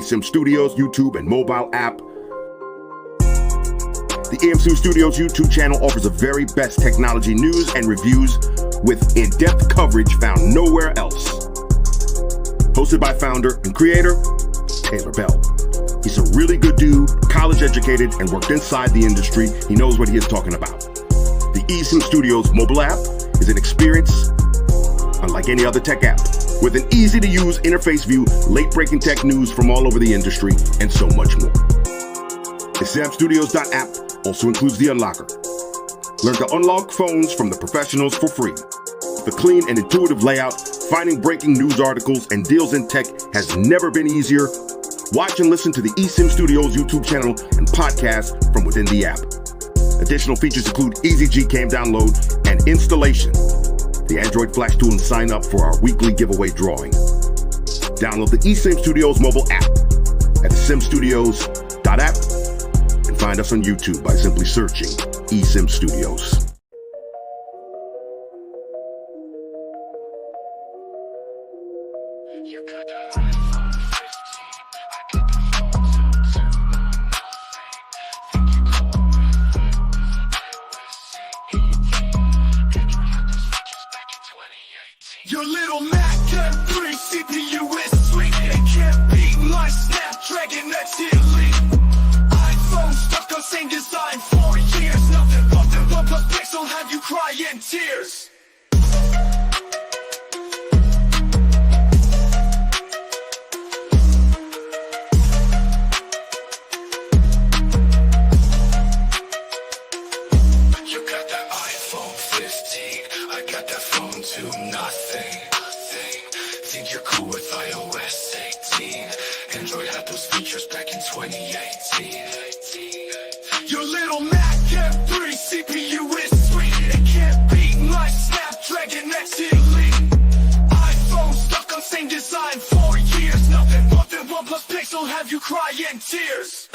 eSIM Studios YouTube and mobile app. The eSIM Studios YouTube channel offers the very best technology news and reviews with in-depth coverage found nowhere else. Hosted by founder and creator, Taylor Bell. He's a really good dude, college educated, and worked inside the industry. He knows what he is talking about. The eSIM Studios mobile app is an experience unlike any other tech app, with an easy-to-use interface view, late-breaking tech news from all over the industry, and so much more. The samstudios.app also includes the unlocker. Learn to unlock phones from the professionals for free. The clean and intuitive layout, finding breaking news articles and deals in tech has never been easier. Watch and listen to the eSIM Studios YouTube channel and podcast from within the app. Additional features include easy Gcam download and installation, the Android Flash tool, and sign up for our weekly giveaway drawing. Download the eSIM Studios mobile app at simstudios.app and find us on YouTube by simply searching eSIM Studios. Your little Mac M3 CPU is sweet. It can't beat my Snapdragon X Elite. iPhone stuck on same design for years. Nothing but the OnePlus Pixel have you crying tears. You got that iPhone 15, I got that phone to nothing. Think you're cool with iOS 18. Android had those features back in 2018. Your little Mac M3 CPU is sweet. It can't beat my Snapdragon X Elite. iPhone stuck on same design for years. Nothing but the OnePlus Pixel have you crying tears.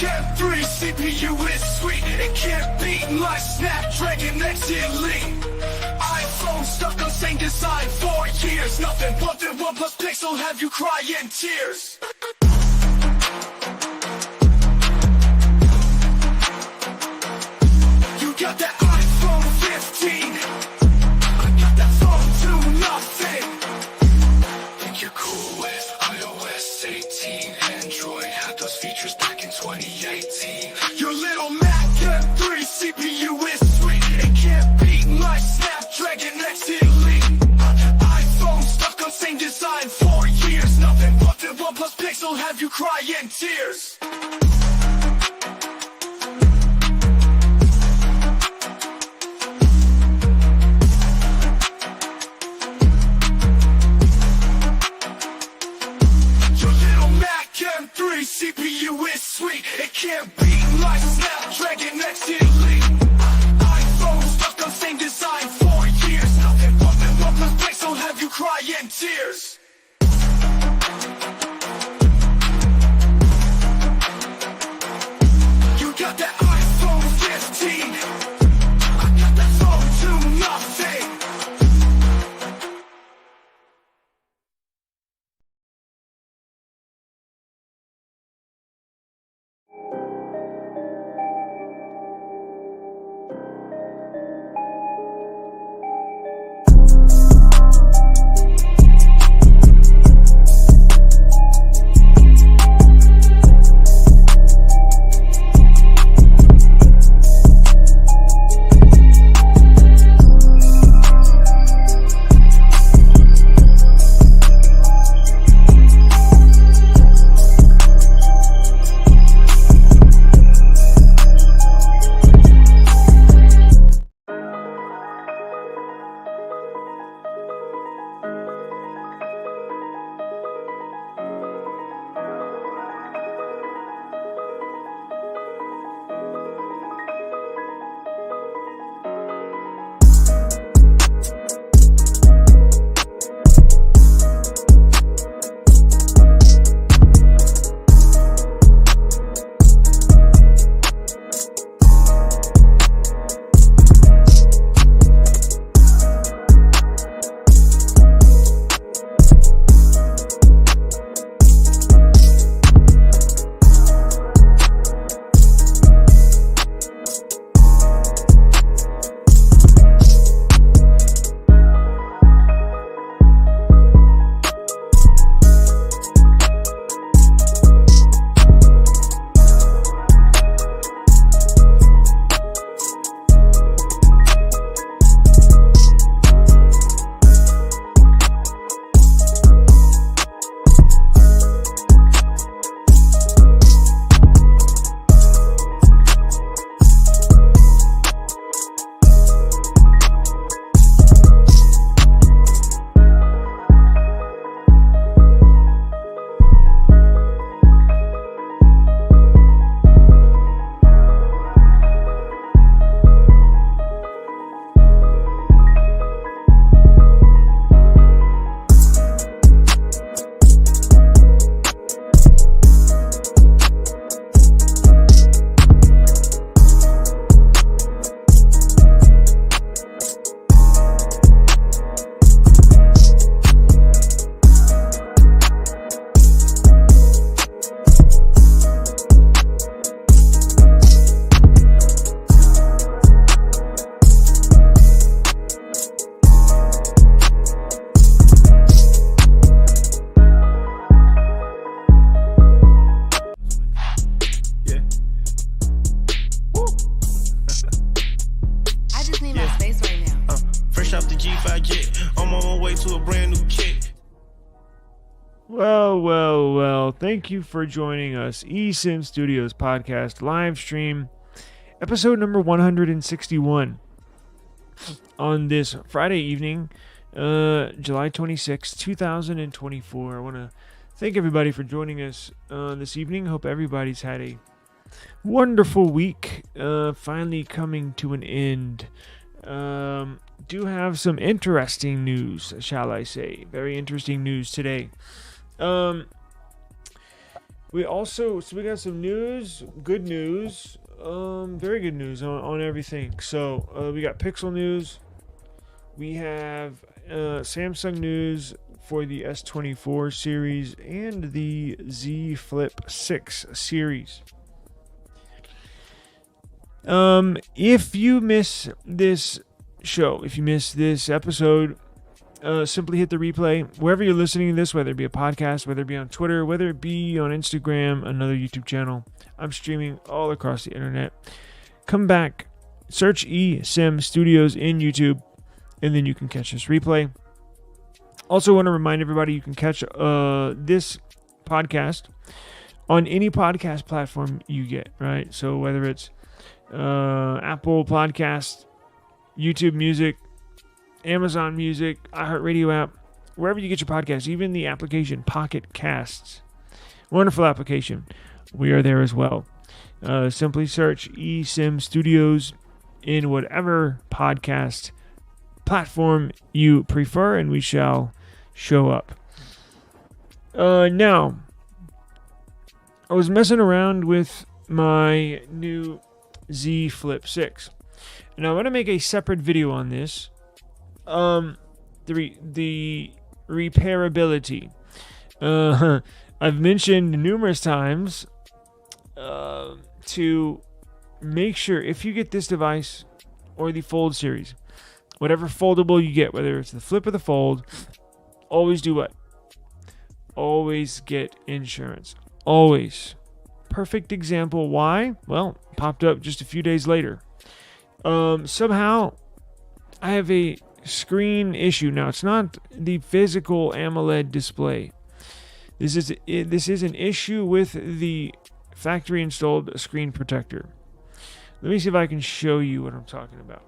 M3 CPU is sweet. It can't beat my Snapdragon X Elite. iPhone stuck on same design for years. Nothing but the OnePlus Pixel have you crying tears. You got that iPhone 15, I got that phone to nothing. Think you're cool with iOS 18. Android had those features back in 2018. Your little Mac M3 CPU is sweet. It can't beat my Snapdragon X Elite. iPhone stuck on same design for years. Nothing but the OnePlus Pixel have you crying tears. M3 CPU is sweet. It can't beat my Snapdragon X Elite. iPhone stuck on same design for years. Nothing but the OnePlus Pixel have you crying tears. You got that iPhone 15, I got that phone to nothing. Thank you for joining us. eSIM Studios Podcast Livestream, episode number 161. On this Friday evening, July 26, 2024. I want to thank everybody for joining us this evening. Hope everybody's had a wonderful week, finally coming to an end. Do have some interesting news, shall I say. Very interesting news today. We got some news, good news, very good news on everything. So we got Pixel news. We have Samsung news for the S24 series and the Z Flip 6 series. If you miss this show, if you miss this episode, simply hit the replay wherever you're listening to this, whether it be a podcast, whether it be on Twitter, whether it be on Instagram, another YouTube channel. I'm streaming all across the internet. Come back, search eSIM Studios in YouTube, and then you can catch this replay. Also want to remind everybody you can catch this podcast on any podcast platform you get, right? So whether it's Apple Podcasts, YouTube Music, Amazon Music, iHeartRadio app, wherever you get your podcasts, even the application Pocket Casts. Wonderful application. We are there as well. Simply search eSIM Studios in whatever podcast platform you prefer, and we shall show up. Now, I was messing around with my new Z Flip 6. And I want to make a separate video on this. The repairability. I've mentioned numerous times to make sure if you get this device or the Fold series, whatever foldable you get, whether it's the Flip or the Fold, always do what? Always get insurance. Always. Perfect example. Why? Well, popped up just a few days later. Somehow I have a screen issue. Now, it's not the physical AMOLED display. This is an issue with the factory installed screen protector. Let me see if I can show you what I'm talking about.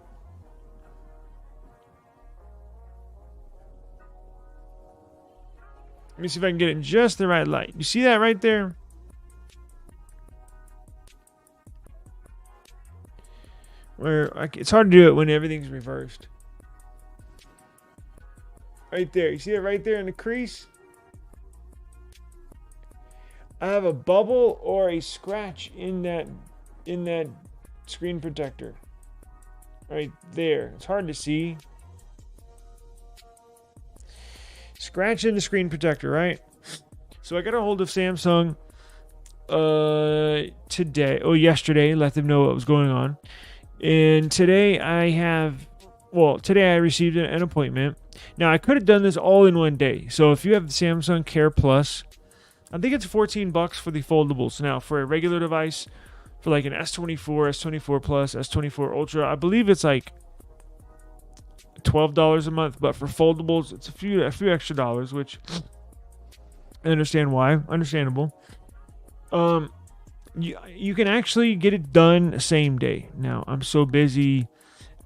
Let me see if I can get it in just the right light. You see that right there? It's hard to do it when everything's reversed. Right there. You see it right there in the crease? I have a bubble or a scratch in that screen protector. Right there. It's hard to see. Scratch in the screen protector, right? So I got a hold of Samsung yesterday, let them know what was going on. And today I received an appointment. Now, I could have done this all in one day. So if you have the Samsung Care Plus, I think it's $14 for the foldables. Now, for a regular device, for like an S24, S24 Plus, S24 Ultra, I believe it's like $12 a month. But for foldables, it's a few extra dollars, which I understand why. Understandable. You can actually get it done same day. Now, I'm so busy.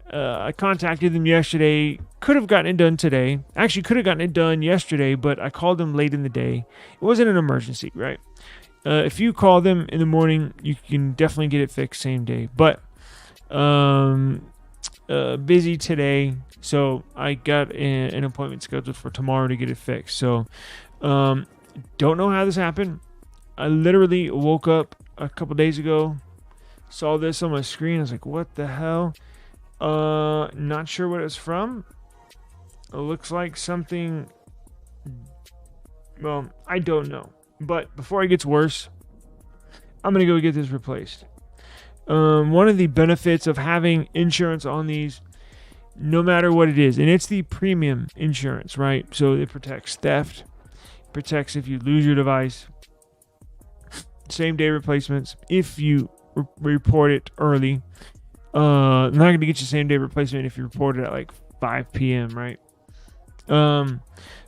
I contacted them yesterday. Could have gotten it done today. Actually, could have gotten it done yesterday, but I called them late in the day. It wasn't an emergency, right? If you call them in the morning, you can definitely get it fixed same day. But busy today, so I got an appointment scheduled for tomorrow to get it fixed. So don't know how this happened. I literally woke up a couple days ago, saw this on my screen. I was like, what the hell? Not sure what it's from. It looks like something, well, I don't know. But before it gets worse, I'm going to go get this replaced. One of the benefits of having insurance on these, no matter what it is, and it's the premium insurance, right? So it protects theft, protects if you lose your device, same day replacements if you report it early. I'm not going to get you same day replacement if you report it at like 5 p.m., right?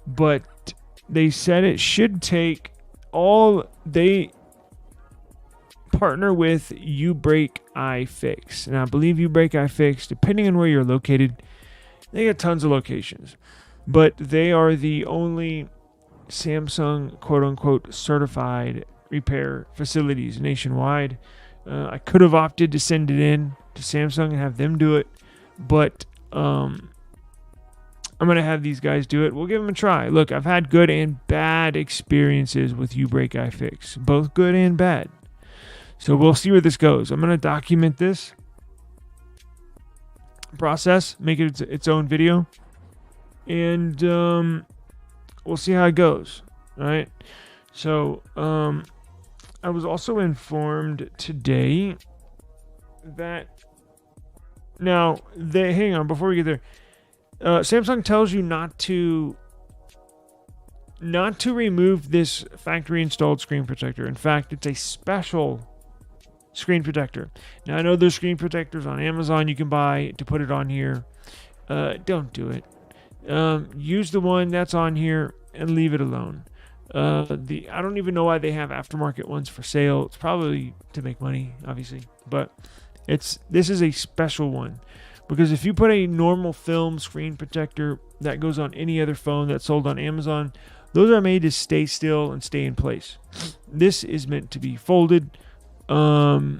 But they said it should take they partner with UBreak iFix. And I believe UBreak iFix, depending on where you're located, they got tons of locations. But they are the only Samsung quote-unquote certified repair facilities nationwide. I could have opted to send it in to Samsung and have them do it, but I'm going to have these guys do it. We'll give them a try. Look, I've had good and bad experiences with UBreak iFix, both good and bad. So we'll see where this goes. I'm going to document this process, make it its own video, and we'll see how it goes. All right. So I was also informed today that hang on before we get there. Samsung tells you not to remove this factory installed screen protector. In fact, it's a special screen protector. Now, I know there's screen protectors on Amazon you can buy to put it on here. Don't do it. Use the one that's on here and leave it alone. I don't even know why they have aftermarket ones for sale. It's probably to make money, obviously, but this is a special one, because if you put a normal film screen protector that goes on any other phone that's sold on Amazon, those are made to stay still and stay in place. This is meant to be folded. So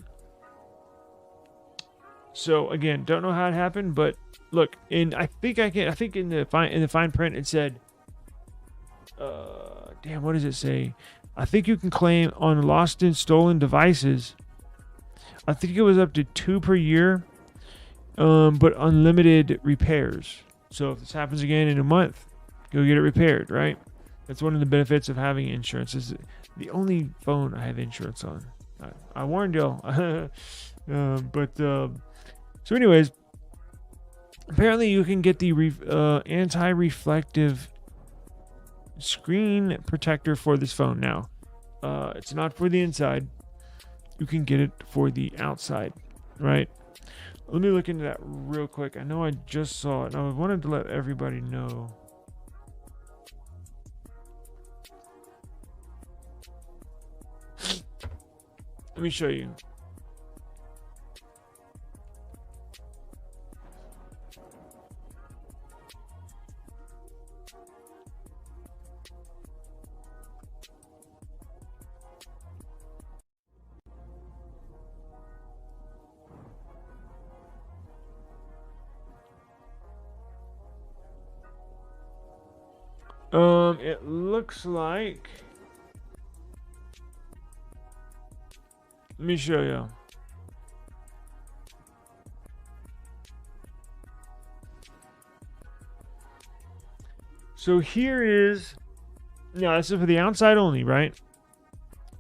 again, don't know how it happened, but look, I think in the fine print it said, what does it say? I think you can claim on lost and stolen devices. I think it was up to 2 per year, but unlimited repairs. So if this happens again in a month, go get it repaired, right? That's one of the benefits of having insurance. This is the only phone I have insurance on. I warned y'all. So anyways, apparently you can get the anti-reflective screen protector for this phone now. It's not for the inside. You can get it for the outside, right? Let me look into that real quick. I know I just saw it, and I wanted to let everybody know. Let me show you. It looks like, let me show you. So here is, now this is for the outside only, right?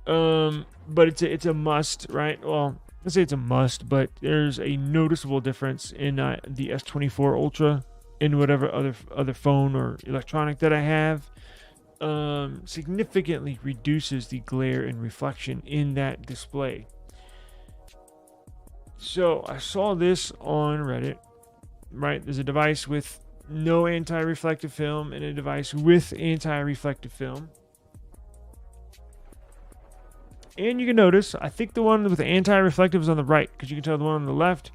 But it's a must, right? Well, let's say it's a must, but there's a noticeable difference in the S24 Ultra and whatever other phone or electronic that I have. Significantly reduces the glare and reflection in that display. So I saw this on Reddit, right? There's a device with no anti-reflective film and a device with anti-reflective film. And you can notice, I think the one with the anti-reflective is on the right, because you can tell the one on the left,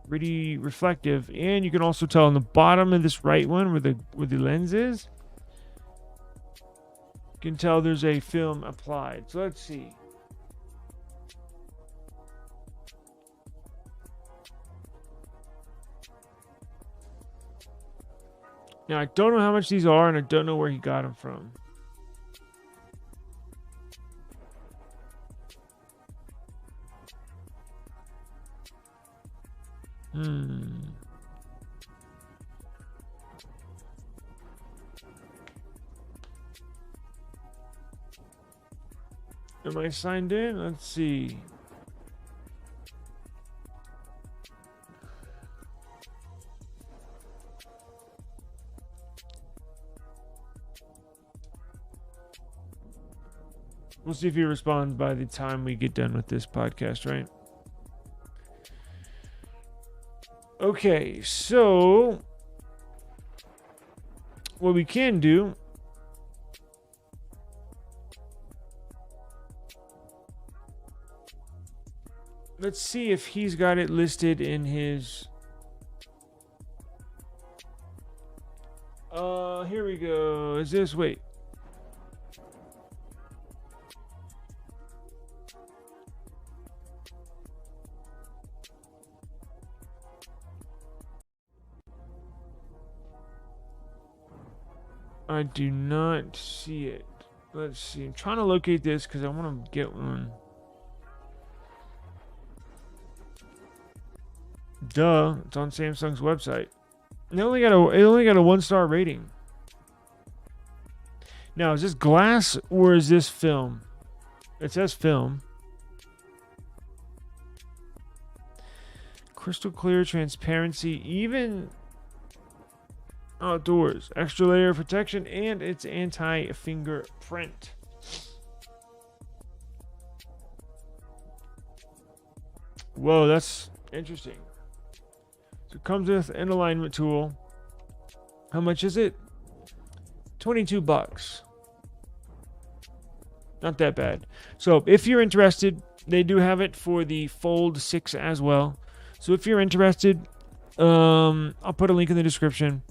pretty reflective. And you can also tell on the bottom of this right one where the lens is, you can tell there's a film applied. So let's see. Now, I don't know how much these are, and I don't know where he got them from. Am I signed in? Let's see. We'll see if he responds by the time we get done with this podcast, right? Okay, so what we can do let's see if he's got it listed in his. Here we go. Is this, wait. I do not see it. Let's see. I'm trying to locate this because I want to get one. Duh, it's on Samsung's website. It only got a 1-star rating. Now, is this glass or is this film? It says film. Crystal clear, transparency, even outdoors. Extra layer of protection, and it's anti-fingerprint. Whoa, that's interesting. So it comes with an alignment tool. How much is it? $22. Not that bad. So if you're interested, they do have it for the Fold 6 as well. So if you're interested, I'll put a link in the description.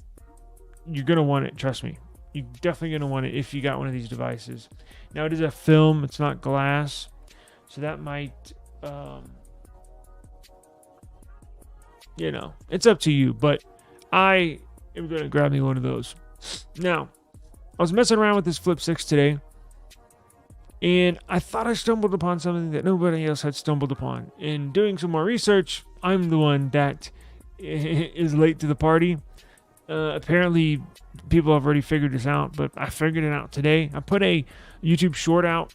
You're going to want it, trust me. You're definitely going to want it if you got one of these devices. Now, it is a film. It's not glass. So that might, you know, it's up to you. But I am going to grab me one of those. Now, I was messing around with this Flip 6 today, and I thought I stumbled upon something that nobody else had stumbled upon. In doing some more research, I'm the one that is late to the party. Apparently, people have already figured this out, but I figured it out today. I put a YouTube short out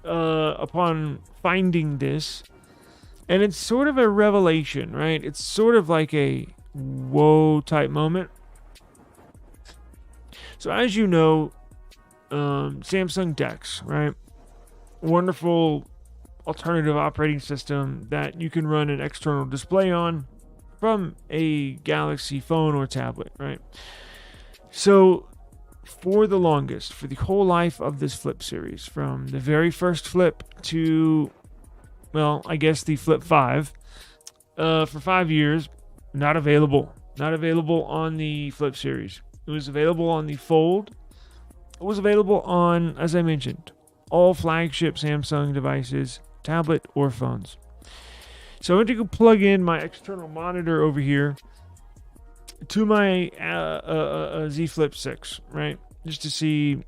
upon finding this, and it's sort of a revelation, right? It's sort of like a whoa type moment. So as you know, Samsung DeX, right? Wonderful alternative operating system that you can run an external display on from a Galaxy phone or tablet, right? So for the longest, for the whole life of this Flip series, from the very first Flip to, well, I guess the Flip 5, for 5 years, not available on the Flip series. It was available on the Fold. It was available on, as I mentioned, all flagship Samsung devices, tablet or phones. So I went to go plug in my external monitor over here to my Z Flip 6, right? Just to see,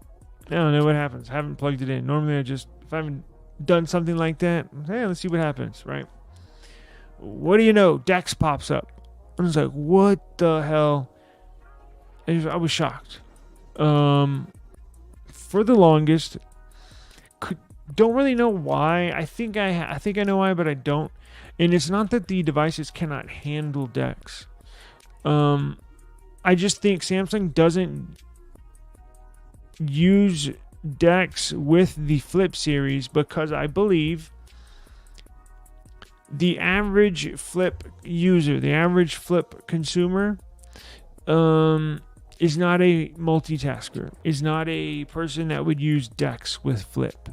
I don't know what happens. I haven't plugged it in. Normally I just, if I haven't done something like that, hey, let's see what happens, right? What do you know? DeX pops up. I was like, what the hell? I was shocked. For the longest, don't really know why. I think I know why, but I don't. And it's not that the devices cannot handle DeX. I just think Samsung doesn't use DeX with the Flip series because I believe the average Flip user, the average Flip consumer, is not a multitasker, is not a person that would use DeX with Flip.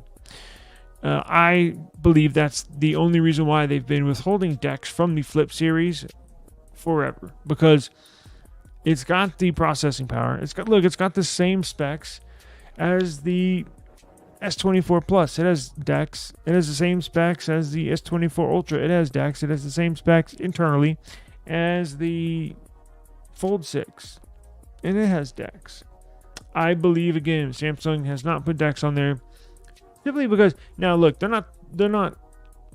I believe that's the only reason why they've been withholding DeX from the Flip series forever, because it's got the processing power. It's got the same specs as the S24 Plus. It has DeX. It has the same specs as the S24 Ultra. It has DeX. It has the same specs internally as the Fold 6. And it has DeX. I believe, again, Samsung has not put DeX on there simply because, now look, they're not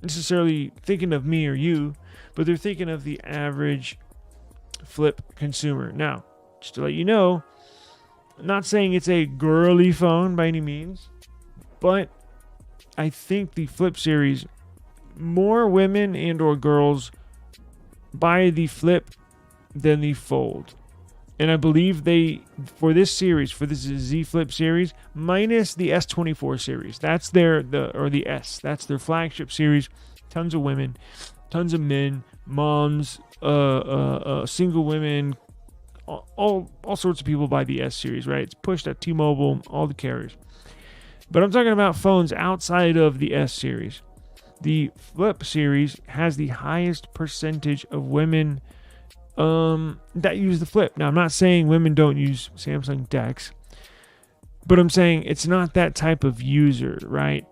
necessarily thinking of me or you, but they're thinking of the average Flip consumer. Now, just to let you know, I'm not saying it's a girly phone by any means, but I think the Flip series, more women and or girls buy the Flip than the Fold. And I believe for this Z Flip series, minus the S24 series, that's the S, that's their flagship series. Tons of women, tons of men, moms, single women, all sorts of people buy the S series, right? It's pushed at T-Mobile, all the carriers. But I'm talking about phones outside of the S series. the Flip series has the highest percentage of women that use the Flip. Now, I'm not saying women don't use Samsung DeX, but I'm saying it's not that type of user, right?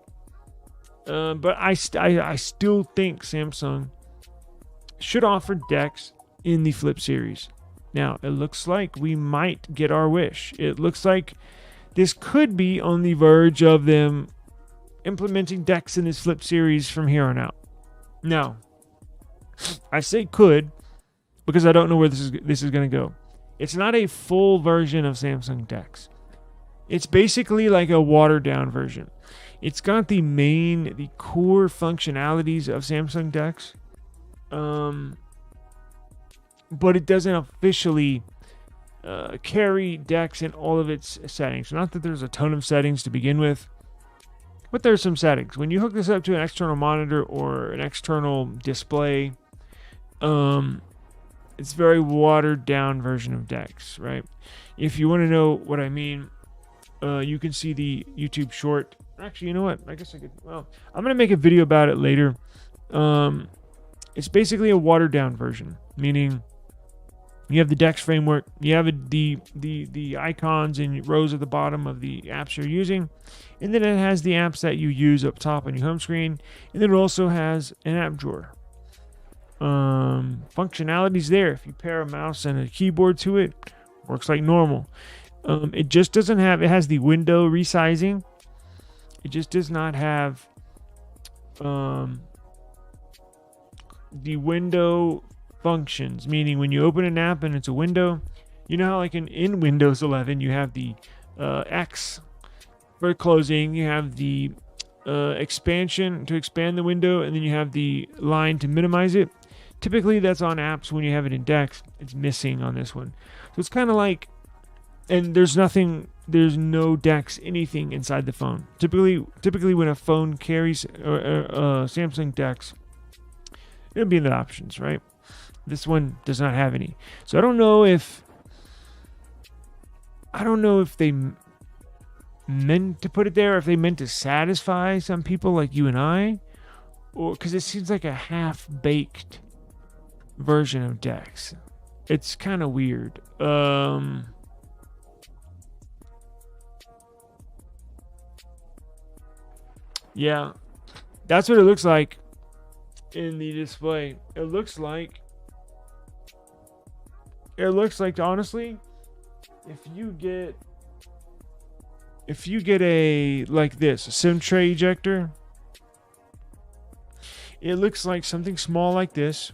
But I still think Samsung should offer DeX in the Flip series. Now, it looks like we might get our wish. It looks like this could be on the verge of them implementing DeX in this Flip series from here on out. Now, I say could because I don't know where this is going to go. It's not a full version of Samsung DeX. It's basically like a watered down version. It's got the core functionalities of Samsung DeX, but it doesn't officially carry DeX in all of its settings. Not that there's a ton of settings to begin with, but there's some settings. When you hook this up to an external monitor or an external display, it's a very watered down version of DeX, right? If you want to know what I mean, you can see the YouTube short. Actually, you know what? I guess I could. Well, I'm going to make a video about it later. It's basically a watered down version, meaning you have the DeX framework, you have the icons and rows at the bottom of the apps you're using, and then it has the apps that you use up top on your home screen, and then it also has an app drawer. Functionalities there. If you pair a mouse and a keyboard to it, works like normal. It just doesn't have. It has the window resizing. It just does not have the window functions, meaning when you open an app and it's a window, you know how like in Windows 11 you have the X for closing, you have the expansion to expand the window, and then you have the line to minimize it. Typically that's on apps. When you have it in DeX, it's missing on this one. So it's kind of like, and there's no DeX anything inside the phone. Typically when a phone carries Samsung DeX, it'll be in the options, right? This one does not have any. So I don't know if they meant to put it there, or if they meant to satisfy some people like you and I, or because it seems like a half-baked version of DeX. It's kind of weird. Yeah, that's what it looks like in the display. It looks like honestly, if you get a like this, a SIM tray ejector, it looks like something small like this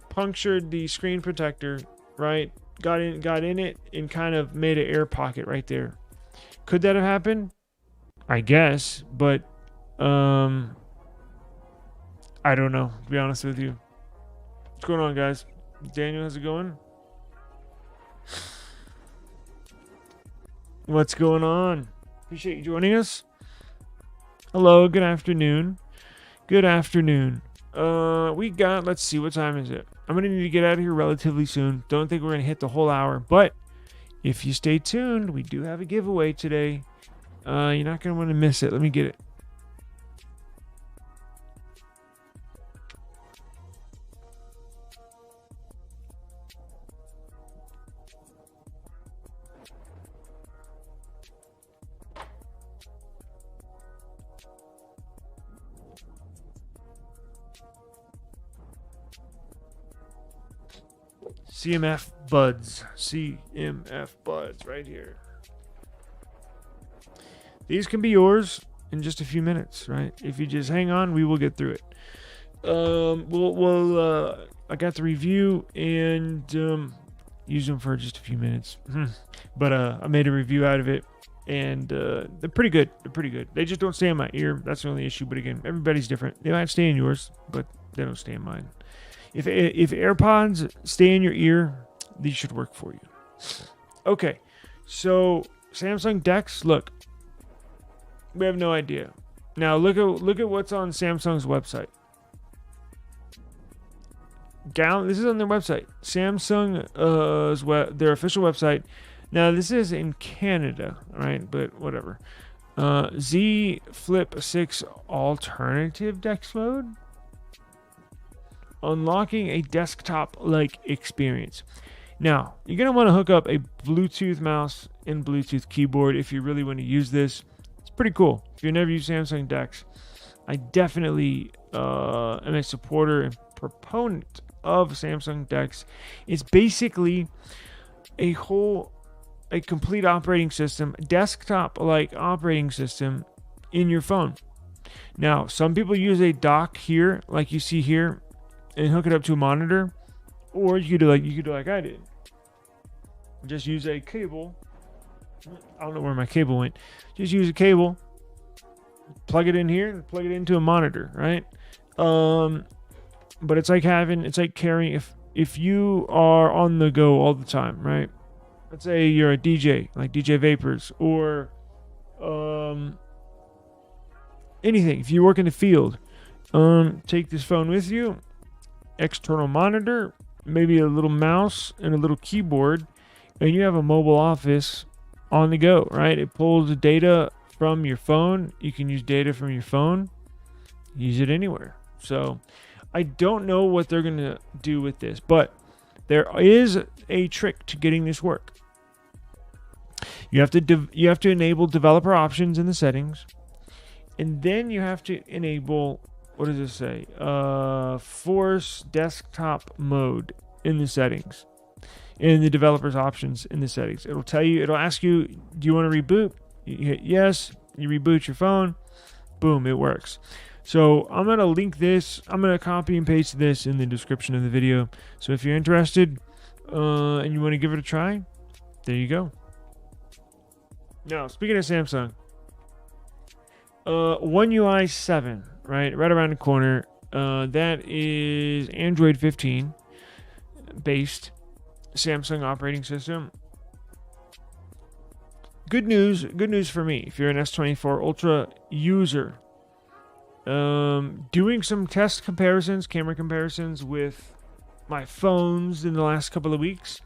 punctured the screen protector, right? Got in it and kind of made an air pocket right there. Could that have happened? I guess, but I don't know, to be honest with you. What's going on, guys? Daniel, how's it going? What's going on? Appreciate you joining us. Hello, good afternoon. Good afternoon. We got, let's see, what time is it? I'm going to need to get out of here relatively soon. Don't think we're going to hit the whole hour, but if you stay tuned, we do have a giveaway today. You're not going to want to miss it. Let me get it. CMF buds right here. These can be yours in just a few minutes, right? If you just hang on, we will get through it. I got the review and use them for just a few minutes. But I made a review out of it, and they're pretty good. They just don't stay in my ear. That's the only issue. But again, everybody's different. They might stay in yours, but they don't stay in mine. If AirPods stay in your ear, these should work for you. Okay, so Samsung DeX, look, we have no idea. Now look at what's on Samsung's website. This is on their website, Samsung, their official website. Now this is in Canada, right? But whatever. Z Flip 6 alternative DeX mode. Unlocking a desktop-like experience. Now, you're going to want to hook up a Bluetooth mouse and Bluetooth keyboard if you really want to use this. It's pretty cool. If you've never used Samsung DeX, I definitely am a supporter and proponent of Samsung DeX. It's basically a complete operating system, desktop-like operating system in your phone. Now, some people use a dock here, like you see here, and hook it up to a monitor, or you could do like I did. Just use a cable. I don't know where my cable went. Just use a cable, plug it in here, and plug it into a monitor, right? But it's like carrying, if you are on the go all the time, right? Let's say you're a DJ, like DJ Vapors, or anything. If you work in the field, take this phone with you, external monitor, maybe a little mouse and a little keyboard, and you have a mobile office on the go, right? It pulls the data from your phone. You can use data from your phone, use it anywhere. So I don't know what they're going to do with this, but there is a trick to getting this work. You have to enable developer options in the settings, and then you have to enable, what does it say? Force desktop mode in the settings, in the developer's options in the settings. It'll ask you, do you want to reboot? You hit yes, you reboot your phone, boom, it works. So I'm going to link this. I'm going to copy and paste this in the description of the video. So if you're interested and you want to give it a try, there you go. Now, speaking of Samsung, One UI 7, right around the corner. That is Android 15 based Samsung operating system. Good news for me if you're an S24 Ultra user. Doing some camera comparisons with my phones in the last couple of weeks,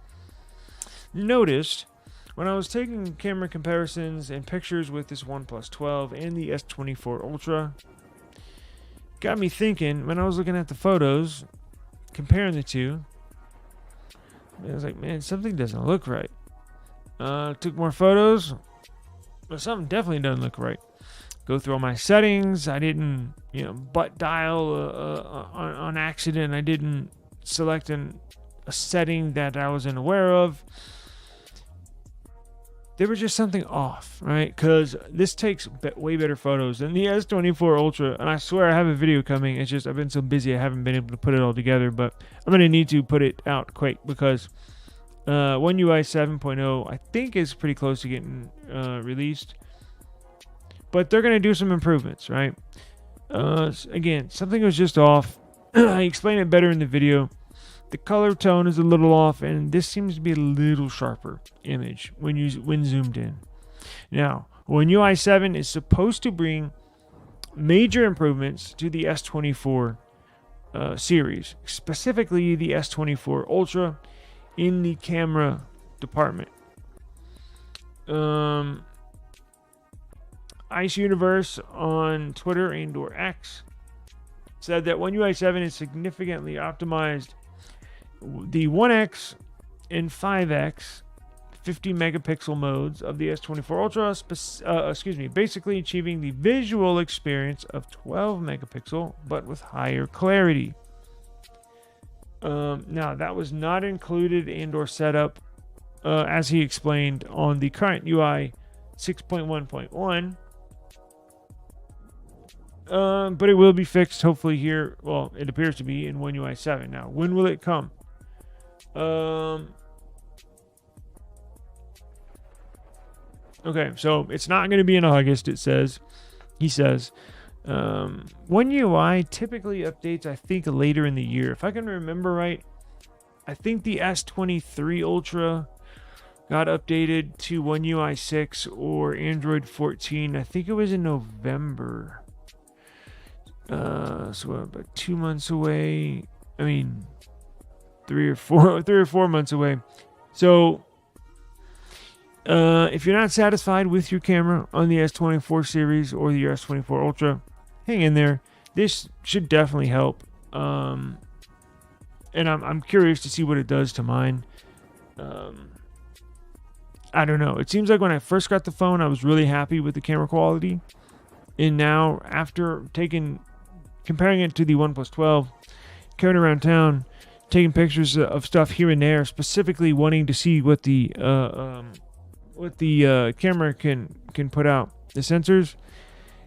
noticed when I was taking camera comparisons and pictures with this OnePlus 12 and the S24 Ultra, got me thinking when I was looking at the photos, comparing the two, I was like, man, something doesn't look right. Took more photos, but something definitely doesn't look right. Go through all my settings. I didn't, butt dial on accident. I didn't select a setting that I wasn't aware of. There was just something off, right? Because this takes way better photos than the S24 Ultra. And I swear I have a video coming. It's just I've been so busy I haven't been able to put it all together. But I'm going to need to put it out quick because One UI 7.0 I think is pretty close to getting released. But they're going to do some improvements, right? Again, something was just off. I explained it better in the video. The color tone is a little off, and this seems to be a little sharper image when zoomed in. Now, One UI 7 is supposed to bring major improvements to the S24 series, specifically the S24 Ultra in the camera department. Ice Universe on Twitter and/or X said that One UI 7 is significantly optimized the 1x and 5x 50 megapixel modes of the S24 Ultra, basically achieving the visual experience of 12 megapixel but with higher clarity. Now that was not included and/or set up as he explained on the current UI 6.1.1. But it will be fixed hopefully here. Well, it appears to be in One UI 7. Now, when will it come? Okay, so it's not going to be in August, he says. One UI typically updates, I think, later in the year. If I can remember right, I think the S23 Ultra got updated to One UI 6 or Android 14. I think it was in November. So about 2 months away. I mean, 3 or 4 months away. So If you're not satisfied with your camera on the S24 series or the S24 Ultra, hang in there. This should definitely help. And I'm curious to see what it does to mine. I don't know. It seems like when I first got the phone, I was really happy with the camera quality. And now, after comparing it to the OnePlus 12, carrying around town, taking pictures of stuff here and there, specifically wanting to see what the camera can put out, the sensors,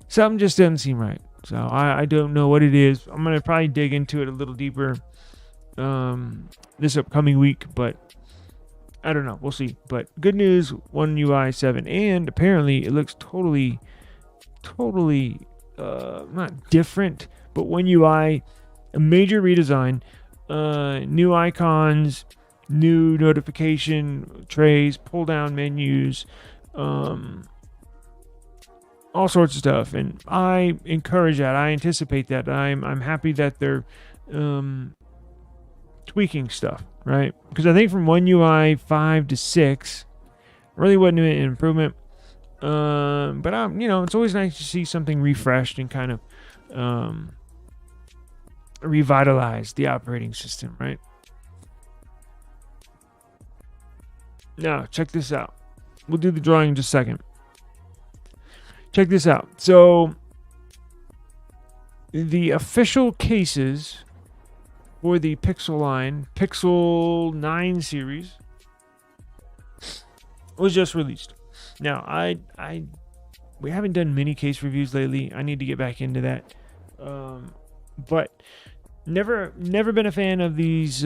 something just doesn't seem right. So I don't know what it is. I'm gonna probably dig into it a little deeper this upcoming week, but I don't know. We'll see. But good news, One UI 7, and apparently it looks totally not different, but One UI, a major redesign, new icons, new notification trays, pull down menus, all sorts of stuff. And I encourage that. I anticipate that. I'm happy that they're tweaking stuff, right? Because I think from One UI 5 to 6 really wasn't an improvement. But it's always nice to see something refreshed and kind of revitalize the operating system, right? Now, check this out. We'll do the drawing in just a second. Check this out. So, the official cases for the Pixel line, Pixel 9 series, was just released. Now, we haven't done many case reviews lately. I need to get back into that. But never been a fan of these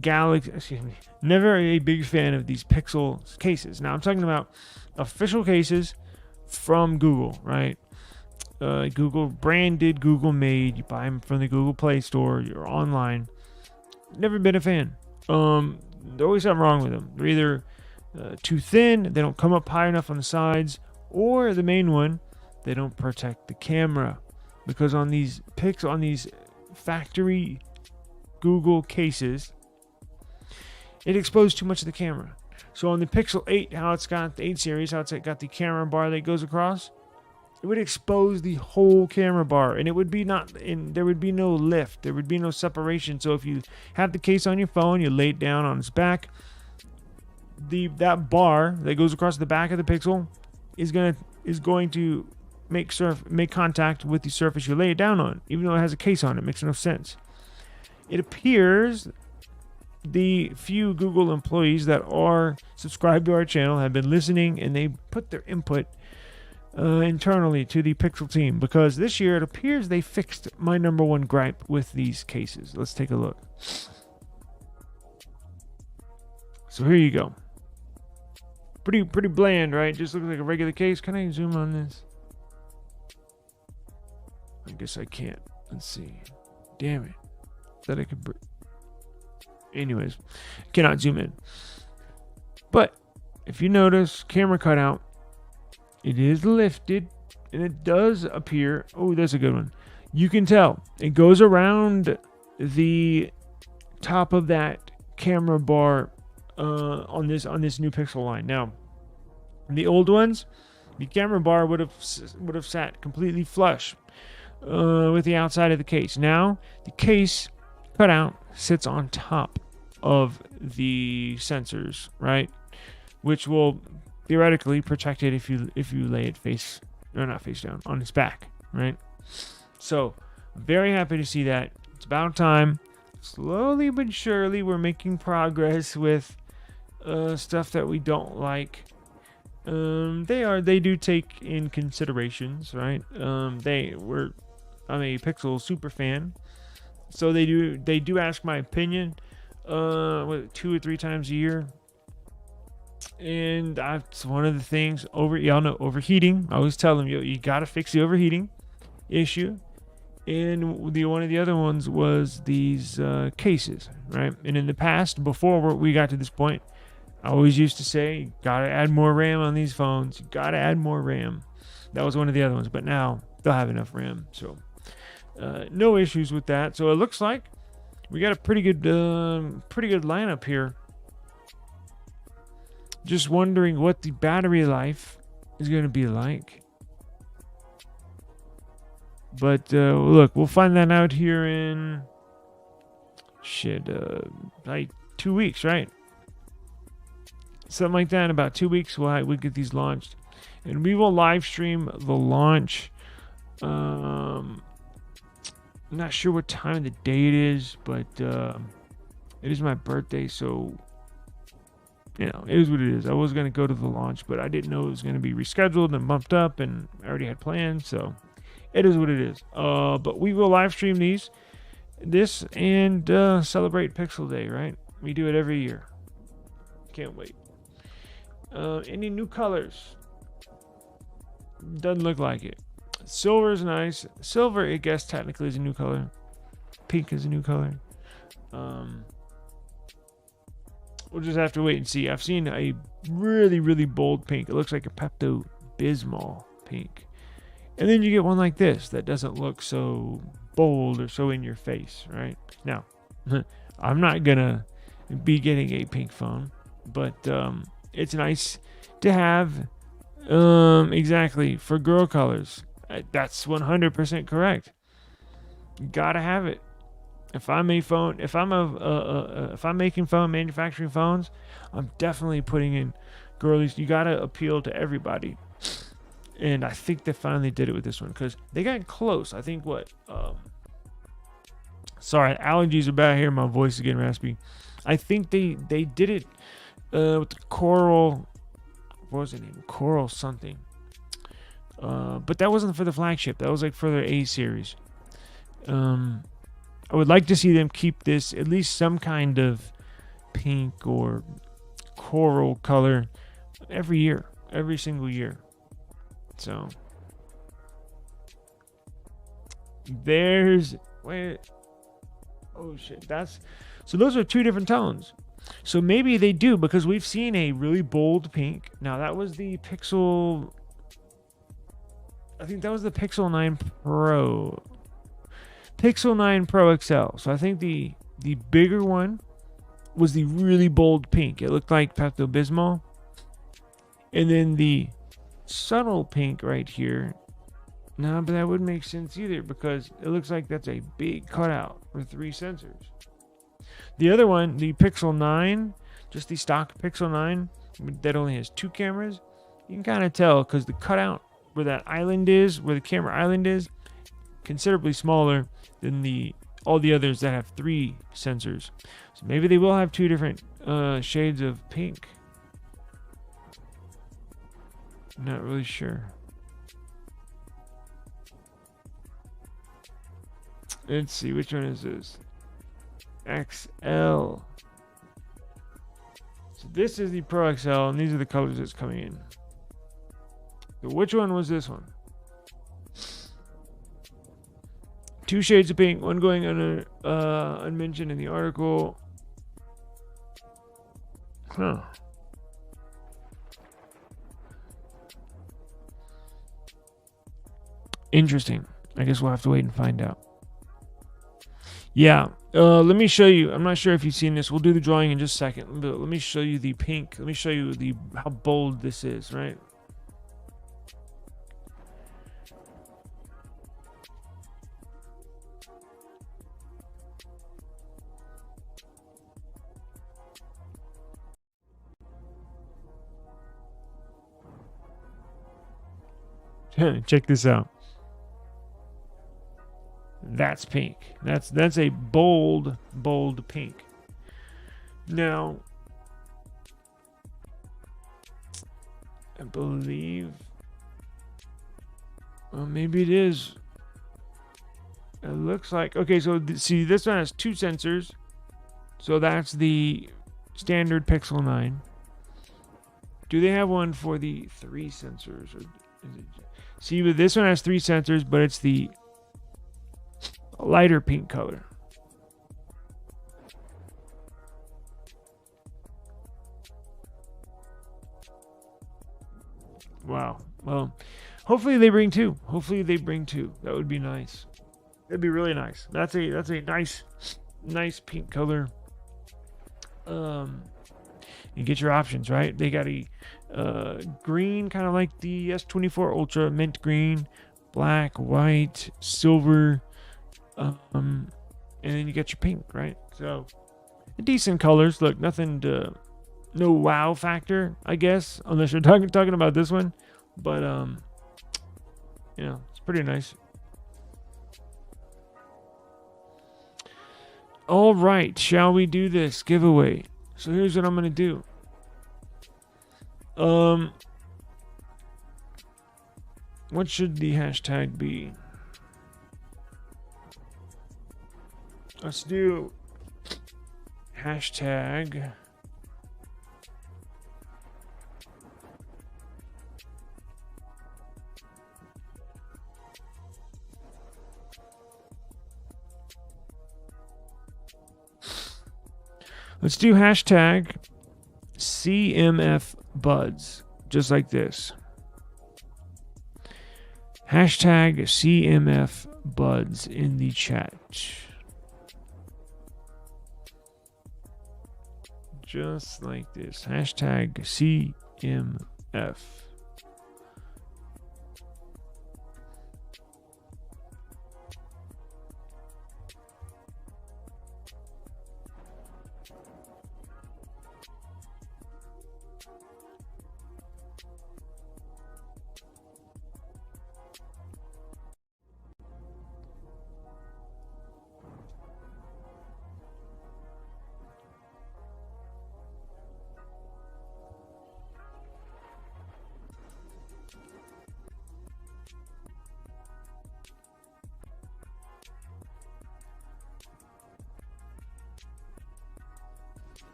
Galaxy. Excuse me. Never a big fan of these Pixel cases. Now I'm talking about official cases from Google, right? Google branded, Google made. You buy them from the Google Play Store. You're online. Never been a fan. There's always something wrong with them. They're either too thin, they don't come up high enough on the sides, or the main one, they don't protect the camera. Because on these factory Google cases, it exposed too much of the camera. So on the Pixel 8, how it's got the 8 series, how it's got the camera bar that goes across, it would expose the whole camera bar, and there would be no lift, there would be no separation. So if you have the case on your phone, you lay it down on its back, that bar that goes across the back of the Pixel is going to make contact with the surface you lay it down on, even though it has a case on it. It makes no sense. It appears the few Google employees that are subscribed to our channel have been listening, and they put their input internally to the Pixel team, because this year it appears they fixed my number one gripe with these cases. Let's take a look. So here you go. Pretty bland, right? Just looks like a regular case. Can I zoom on this? I guess I can't. Let's see. Damn it. That I could. Anyways, cannot zoom in. But if you notice, camera cutout, it is lifted, and it does appear. Oh, that's a good one. You can tell it goes around the top of that camera bar on this new Pixel line. Now, the old ones, the camera bar would have sat completely flush with the outside of the case. Now, the case cutout sits on top of the sensors, right? Which will theoretically protect it if you lay it not face down, on its back, right? So, very happy to see that. It's about time. Slowly but surely, we're making progress with stuff that we don't like. They do take in considerations, right? I'm a Pixel super fan, so they do ask my opinion 2 or 3 times a year, and that's one of the things. Y'all know overheating. I always tell them, you gotta fix the overheating issue. And one of the other ones was these cases, right? And in the past, before we got to this point, I always used to say, you gotta add more RAM on these phones. You gotta add more RAM. That was one of the other ones, but now they'll have enough RAM, so no issues with that. So it looks like we got a pretty good lineup here Just wondering what the battery life is going to be like. But look, we'll find that out here in like 2 weeks, right? Something like that. In about 2 weeks, we'll get these launched, and we will live stream the launch. I'm not sure what time of the day it is, but it is my birthday, so you know, it is what it is. I was going to go to the launch, but I didn't know it was going to be rescheduled and bumped up, and I already had plans, so it is what it is. But we will live stream this and celebrate Pixel Day, right? We do it every year. Can't wait. Any new colors? Doesn't look like it. Silver is nice. Silver, I guess, technically is a new color. Pink is a new color. We'll just have to wait and see. I've seen a really, really bold pink. It looks like a Pepto-Bismol pink. And then you get one like this that doesn't look so bold or so in your face, right? Now, I'm not going to be getting a pink phone, but it's nice to have, exactly, for girl colors. That's 100% correct. You gotta have it. If I'm making manufacturing phones, I'm definitely putting in girlies. You gotta appeal to everybody, and I think they finally did it with this one because they got close. I think sorry, allergies are bad here. My voice is getting raspy. I think they did it with the Coral. What was it named? Coral something. But that wasn't for the flagship. That was like for their A series. I would like to see them keep this at least some kind of pink or coral color every single year. So oh shit, so those are two different tones. So maybe they do, because we've seen a really bold pink. Now that was the Pixel, I think that was the Pixel 9 Pro. Pixel 9 Pro XL. So I think the bigger one was the really bold pink. It looked like Pepto-Bismol. And then the subtle pink right here. No, but that wouldn't make sense either, because it looks like that's a big cutout with 3 sensors. The other one, the Pixel 9, just the stock Pixel 9, that only has 2 cameras. You can kind of tell because the cutout where that island is, where the camera island is, considerably smaller than all the others that have 3 sensors. So maybe they will have 2 different shades of pink. I'm not really sure. Let's see, which one is this? XL. So this is the Pro XL, and these are the colors that's coming in. So which one was this one? 2 shades of pink, one going unmentioned in the article. Huh. Interesting. I guess we'll have to wait and find out. Yeah. Let me show you. I'm not sure if you've seen this. We'll do the drawing in just a second. But let me show you the pink. Let me show you how bold this is, right? Check this out. That's pink. That's a bold pink. Now, I believe, well, maybe it is. It looks like, okay, so see, this one has 2 sensors. So that's the standard Pixel 9. Do they have one for the 3 sensors? Or is it, see, but this one has 3 sensors, but it's the lighter pink color. Wow. Well, hopefully they bring 2. That would be nice. That'd be really nice. That's a nice pink color. You get your options, right? They got a green, kind of like the S24 Ultra, mint green, black, white, silver, and then you get your pink, right? So decent colors. Look, nothing to, no wow factor, I guess, unless you're talking about this one. But it's pretty nice. All right, shall we do this giveaway? So here's what I'm gonna do. What should the hashtag be? Let's do hashtag CMF buds, just like this. Hashtag CMF buds in the chat. Just like this. Hashtag CMF.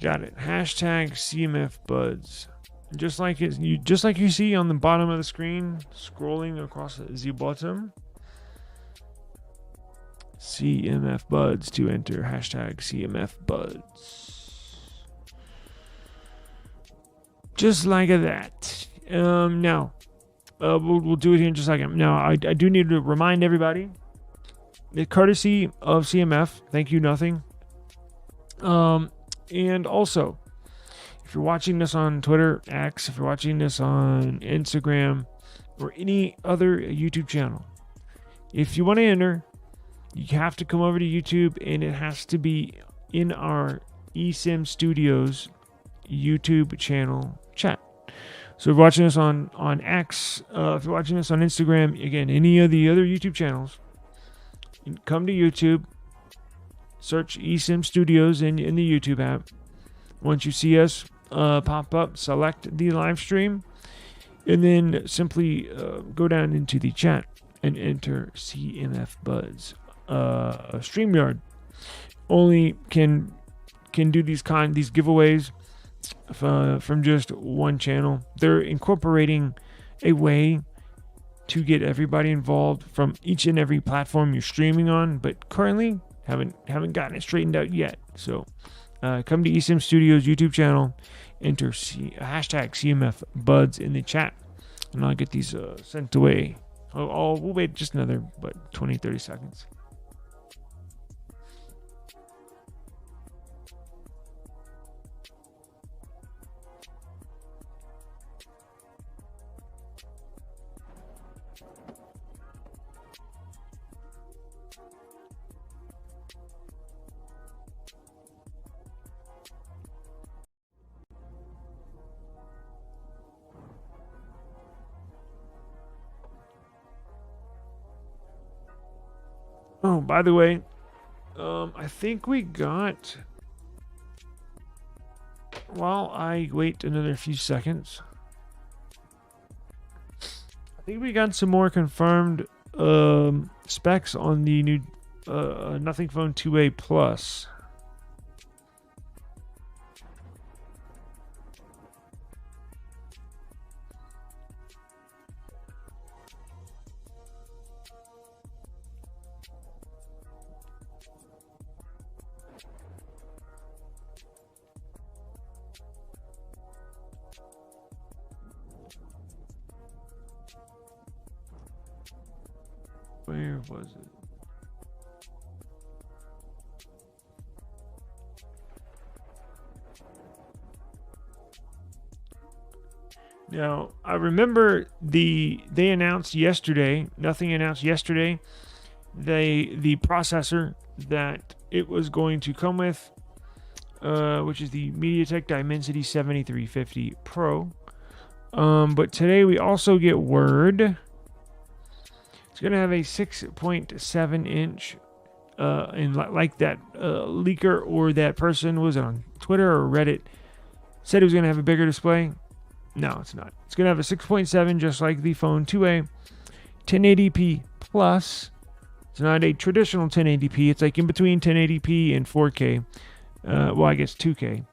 Got it. Hashtag CMF buds. Just like you see on the bottom of the screen, scrolling across the bottom. CMF buds to enter. Hashtag CMF buds. Just like that. Now, we'll do it here in just a second. Now, I do need to remind everybody, the courtesy of CMF. Thank you, nothing. And also, if you're watching this on Twitter, X, if you're watching this on Instagram, or any other YouTube channel, if you want to enter, you have to come over to YouTube, and it has to be in our eSIM Studios YouTube channel chat. So if you're watching this on X, if you're watching this on Instagram, again, any of the other YouTube channels, come to YouTube, search eSIM Studios in the YouTube app. Once you see us pop up, select the live stream, and then simply go down into the chat and enter CMF buds. StreamYard only can do these giveaways from just one channel. They're incorporating a way to get everybody involved from each and every platform you're streaming on, but currently haven't gotten it straightened out yet. So come to eSIM Studios YouTube channel, enter hashtag CMF buds in the chat, and I'll get these sent away. We'll wait just another 20-30 seconds. Oh, by the way, I think we got, while I wait another few seconds, I think we got some more confirmed specs on the new Nothing Phone 2A Plus. Where was it? Now, I remember they announced yesterday, Nothing announced yesterday, the processor that it was going to come with, which is the MediaTek Dimensity 7350 Pro. But today we also get word it's going to have a 6.7 inch, and like that leaker or that person was on Twitter or Reddit said it was going to have a bigger display. No, it's not. It's going to have a 6.7, just like the Phone 2a, 1080p plus. It's not a traditional 1080p. It's like in between 1080p and 4K. Well, I guess 2K.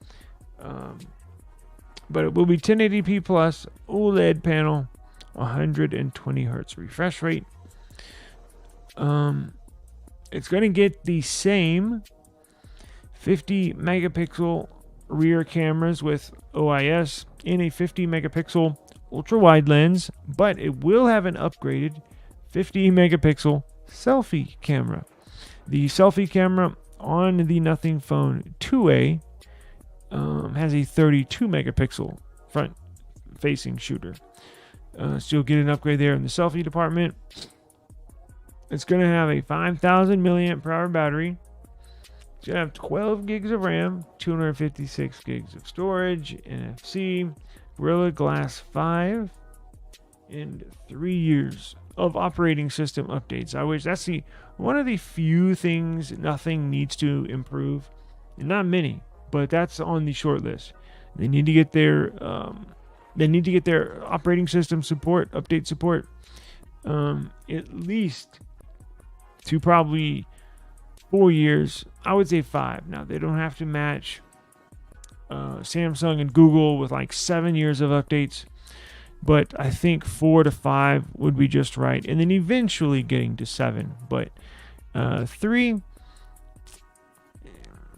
But it will be 1080p plus, OLED panel, 120 hertz refresh rate. It's going to get the same 50 megapixel rear cameras with OIS in a 50 megapixel ultra wide lens, but it will have an upgraded 50 megapixel selfie camera. The selfie camera on the Nothing Phone 2a has a 32 megapixel front facing shooter. So you'll get an upgrade there in the selfie department. It's going to have a 5,000 milliamp hour battery. It's going to have 12 gigs of RAM, 256 gigs of storage, NFC, Gorilla Glass 5, and 3 years of operating system updates. I wish that's one of the few things Nothing needs to improve. And not many, but that's on the short list. They need to get their operating system support, update support, at least to probably 4 years. I would say 5. Now, they don't have to match Samsung and Google with like 7 years of updates, but I think 4 to 5 would be just right, and then eventually getting to 7. But 3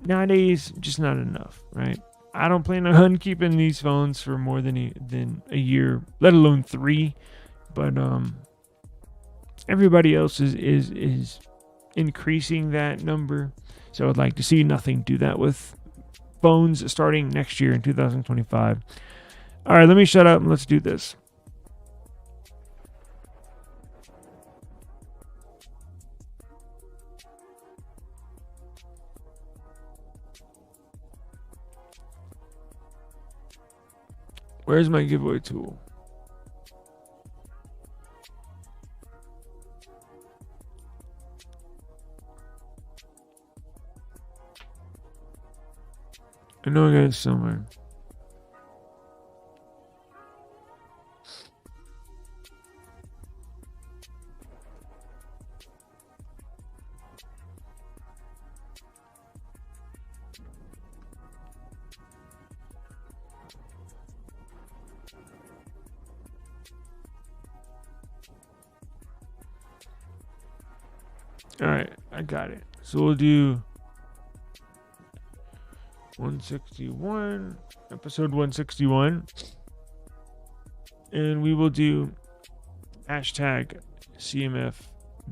nowadays just not enough, right? I don't plan on keeping these phones for more than a year, let alone 3. But everybody else is increasing that number, so I'd like to see Nothing do that with phones starting next year in 2025. All right, let me shut up and let's do this. Where's my giveaway tool? I know I got it somewhere. All right, I got it. So we'll do 161, episode 161, and we will do hashtag CMF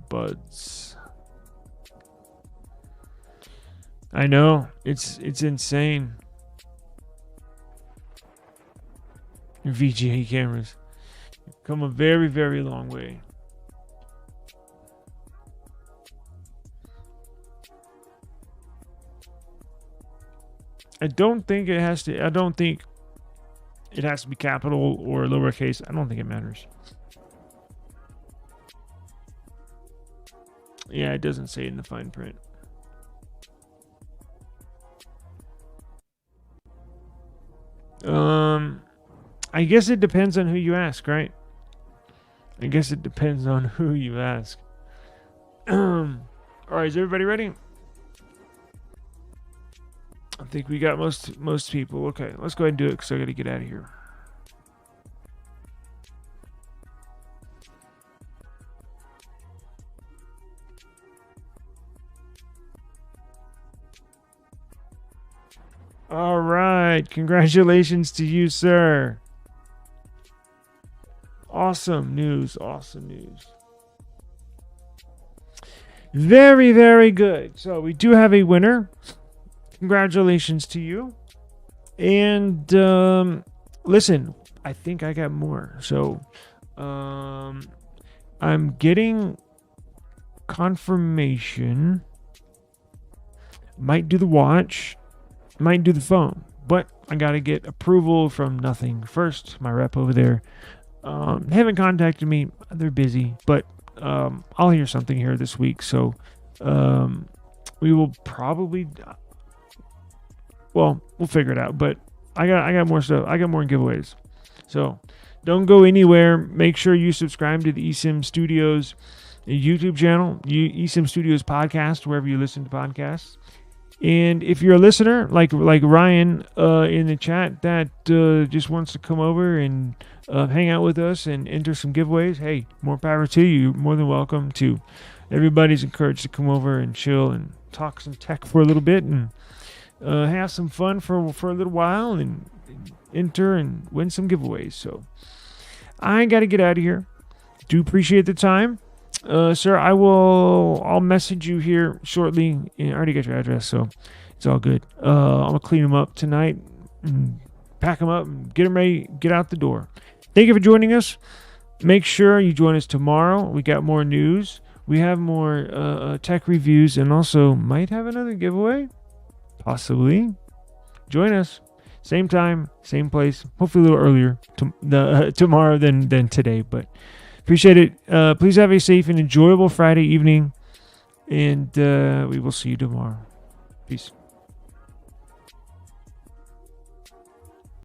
buds. I know, it's insane. VGA cameras come a very, very long way. I don't think it has to be capital or lowercase. I don't think it matters. Yeah, it doesn't say in the fine print. I guess it depends on who you ask, right? I guess it depends on who you ask. All right, is everybody ready? I think we got most people. Okay, let's go ahead and do it because I got to get out of here. All right, congratulations to you, sir. Awesome news, awesome news. Very, very good. So we do have a winner. Congratulations to you. And listen, I think I got more. So I'm getting confirmation. Might do the watch, might do the phone, but I got to get approval from Nothing first. My rep over there haven't contacted me. They're busy, but I'll hear something here this week. So we will probably, we'll figure it out. But I got more stuff. I got more giveaways. So don't go anywhere. Make sure you subscribe to the eSIM Studios YouTube channel, eSIM Studios Podcast, wherever you listen to podcasts. And if you're a listener, like Ryan in the chat, that just wants to come over and hang out with us and enter some giveaways, hey, more power to you. You're more than welcome to. Everybody's encouraged to come over and chill and talk some tech for a little bit and have some fun for a little while and enter and win some giveaways. So I got to get out of here. Do appreciate the time. Sir, I'll message you here shortly. I already got your address, so it's all good. I'm going to clean them up tonight and pack them up and get them ready, get out the door. Thank you for joining us. Make sure you join us tomorrow. We got more news. We have more tech reviews and also might have another giveaway. Possibly. Join us. Same time, same place. Hopefully a little earlier tomorrow than today, but appreciate it. Please have a safe and enjoyable Friday evening, and we will see you tomorrow. Peace.